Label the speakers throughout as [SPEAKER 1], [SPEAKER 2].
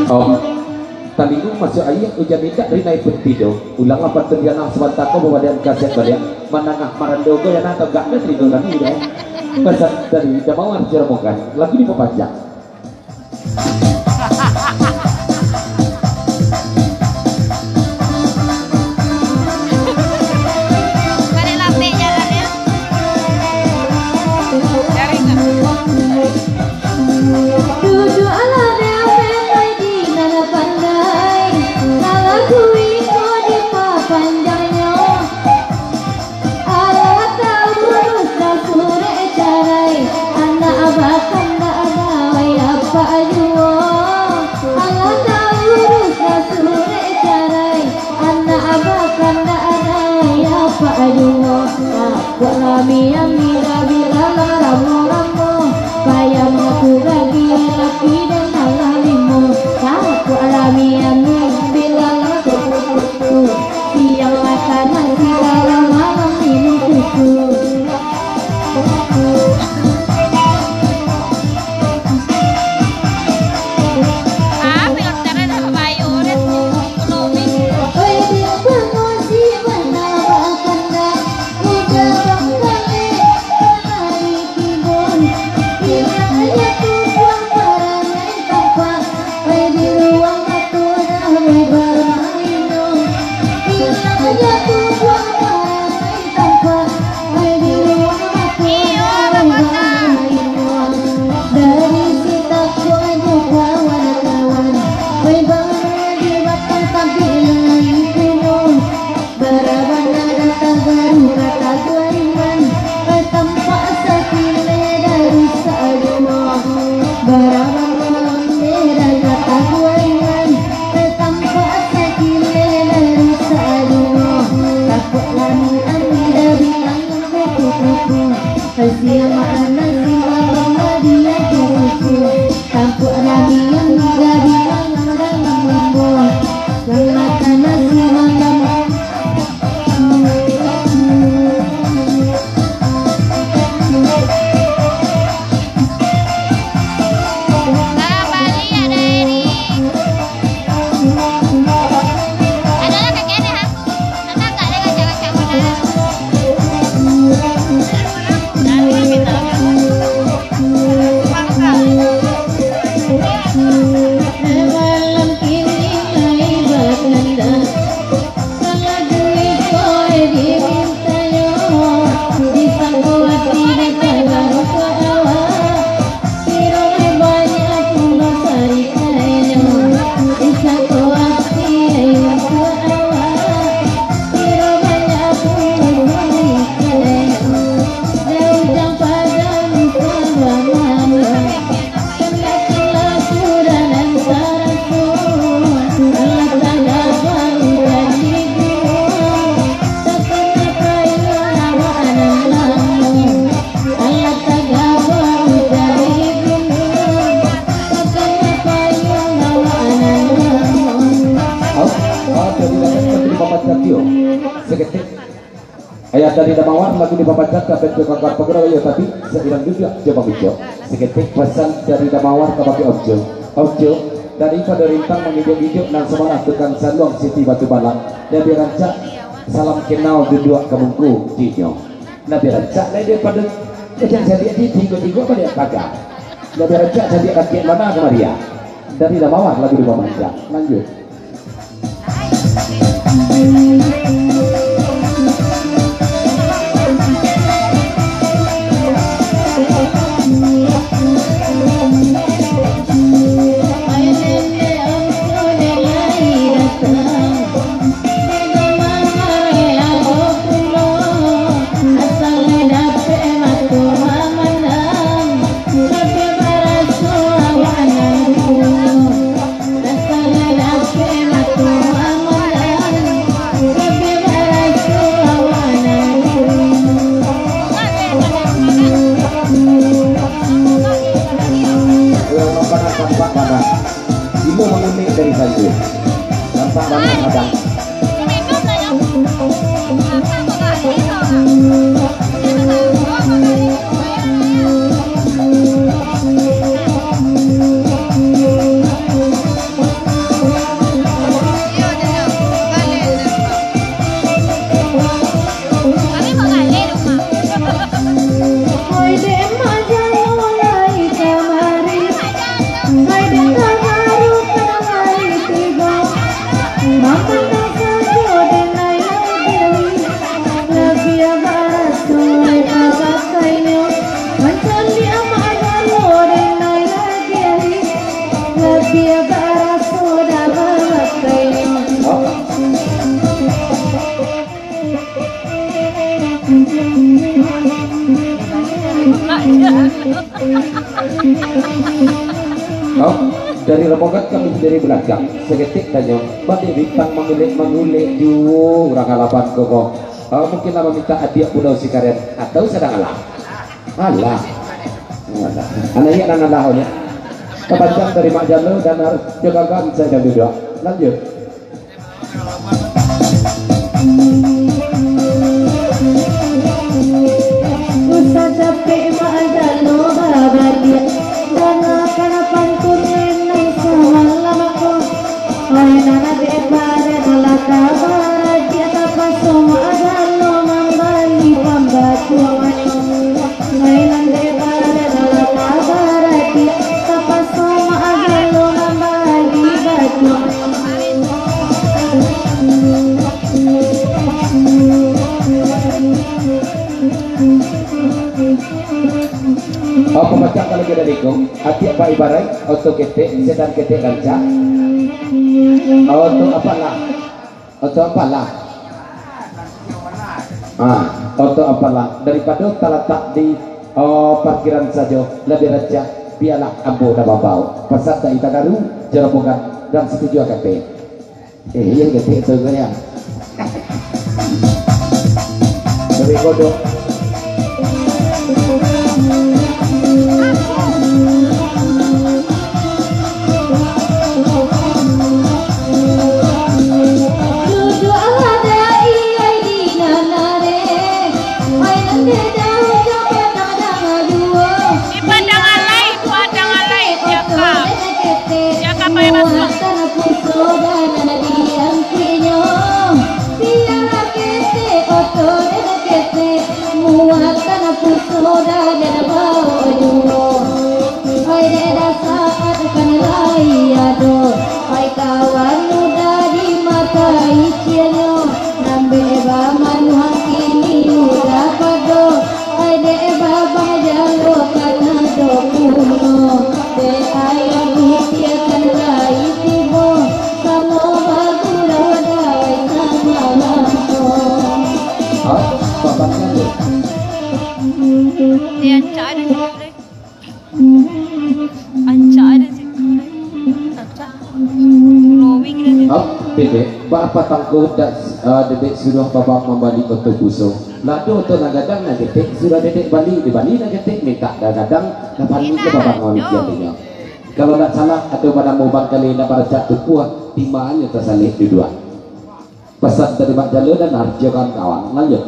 [SPEAKER 1] Om, tadi itu masuk ayat ujian minta dari naik petido. Ulang apa terjadi sebentar kau bawa dia kaset balik. Menangah marandogo yang atau gak ada trigo lagi deh. Pesan dari Damawar Cirebon lagi di Pepajak. Ayat dari Damawar lagi dibacakan dan kakak pegawai ya, tapi seiring juga coba hijau seketik pesan dari Damawar kepada Ojo daripada rintang mengidik-idik dan semangat tekan Saluang Siti Batu Balang dan dirancak salam kenal dua kemungku Dino nah dirancak daripada kejang jadi di tiga-tiga apa dia kagak nah dirancak jadi kakek mana ke Maria dari Damawar lagi dibacakan lanjut. Dari saja nampak banyak kadang Oh, dari rombongan kami dari belakang seketik tanya bagi bintang mengulik ju orang alapan koko. Oh, mungkin nama minta adik pulau si karen atau sedang alah anaknya anak lahirnya kepanjang dari Mak Jalo dan harus jaga saya dan duduk lanjut.
[SPEAKER 2] Usah capek Mak Jalo bahagia dan akan pantun nang semalam aku oi nana debare dalam kabar dia tapas Mak Jalo membali pembantu oi nana debare dalam kabar dia tapas Mak Jalo membali batu.
[SPEAKER 1] Oh, pembaca kalau kita dikung hati apa ibarat auto ketek sedang ketek ranca auto apalah auto apalah daripada terletak di parkiran saja lebih raja biarlah ambo dan babau pasal tak kita garu jerobogan dan setuju akan yang ketek itu ya lebih kodok. Kawan muda di mata isiannya nambe baman hakini muda pado ade babang jalo kana do kuno de ayam hitiakan lai tibo samo bagura dai sama lampo bapaknya tuh
[SPEAKER 3] dia ada sih anca ada sih
[SPEAKER 1] Dedek, apa tangguh dedek sudah babak membalik untuk busuk. Lalu untuk nagadang na dedek sudah dedek balik di Bali na dedek minta nagadang na balik ke babak ngawit jadinya. Kalau tak salah atau pada mau bangkali na para jatuh puah timaannya tersalih di dua. Pesan dari Mak Jalo dan Harjo kawan-kawan lanjut.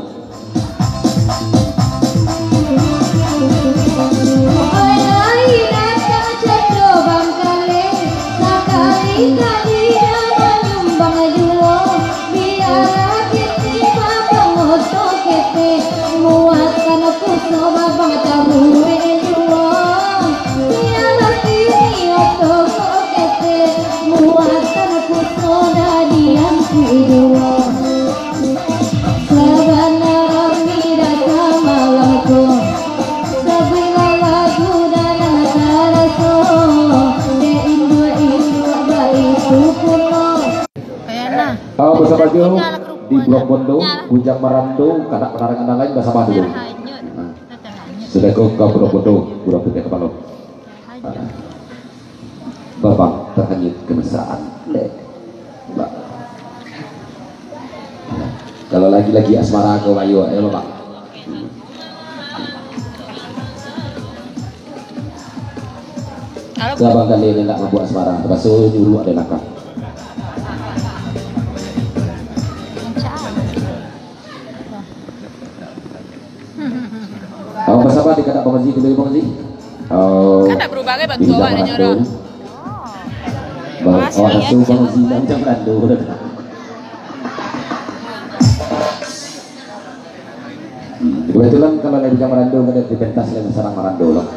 [SPEAKER 1] Bersama Jo di Blok Bondo, Bujang Marando, kanak penarangan lain bersama dulu. Sudah ke Blok Bondo, Blok Putih Kepala. Babang terhanyut kemesraan. Kalau lagi-lagi asmara kau ayo Bapak. Siapa kali ini nak membuat asmara, termasuk dulu ada nakal. Bersama di kata Bang Haji dulu Bang Haji.
[SPEAKER 3] Kan tak berubah kan bantu awak nanya orang.
[SPEAKER 1] Asuh Bang Haji dan jam Rando. Kebetulan kalau dari jam Rando ada di pentas yang serang Marando loh.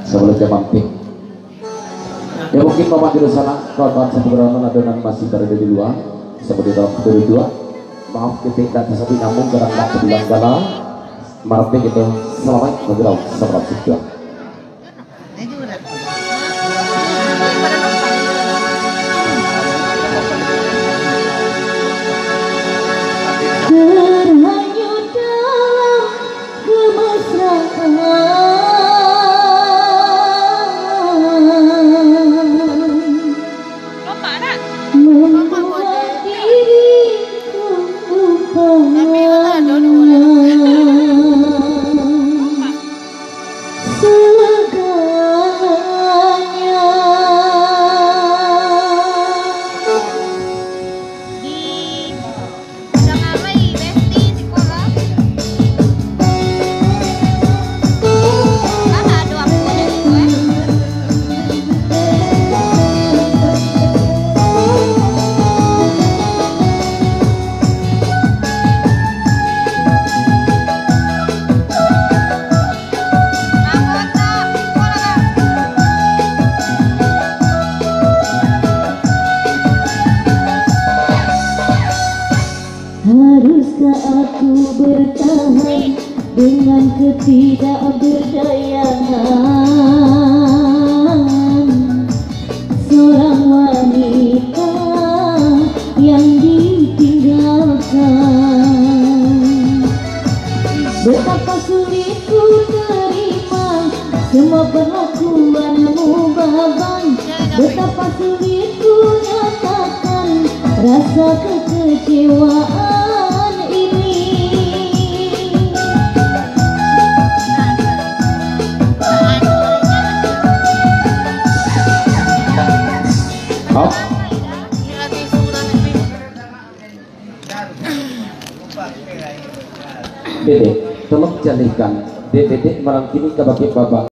[SPEAKER 1] Sebelum jam mampir. Ya mungkin Mama di sana kawan-kawan satu berangan adonan masih berada di luar. Seperti dalam kedua. Maaf ketika tersebut nyambung gerak tak sebilang galau marpe gitu selamat bergerak selamat juga
[SPEAKER 2] terhanyut dalam Terpaksa aku bertahan dengan ketidakberdayaan seorang wanita yang ditinggalkan. Betapa sulit ku terima semua perlakuanmu Babang. Betapa sulit ku nyatakan rasa kekecewaan ini.
[SPEAKER 1] Oh, Dedek, tolong jadikan Dedek malam ini ke bagi Bapak.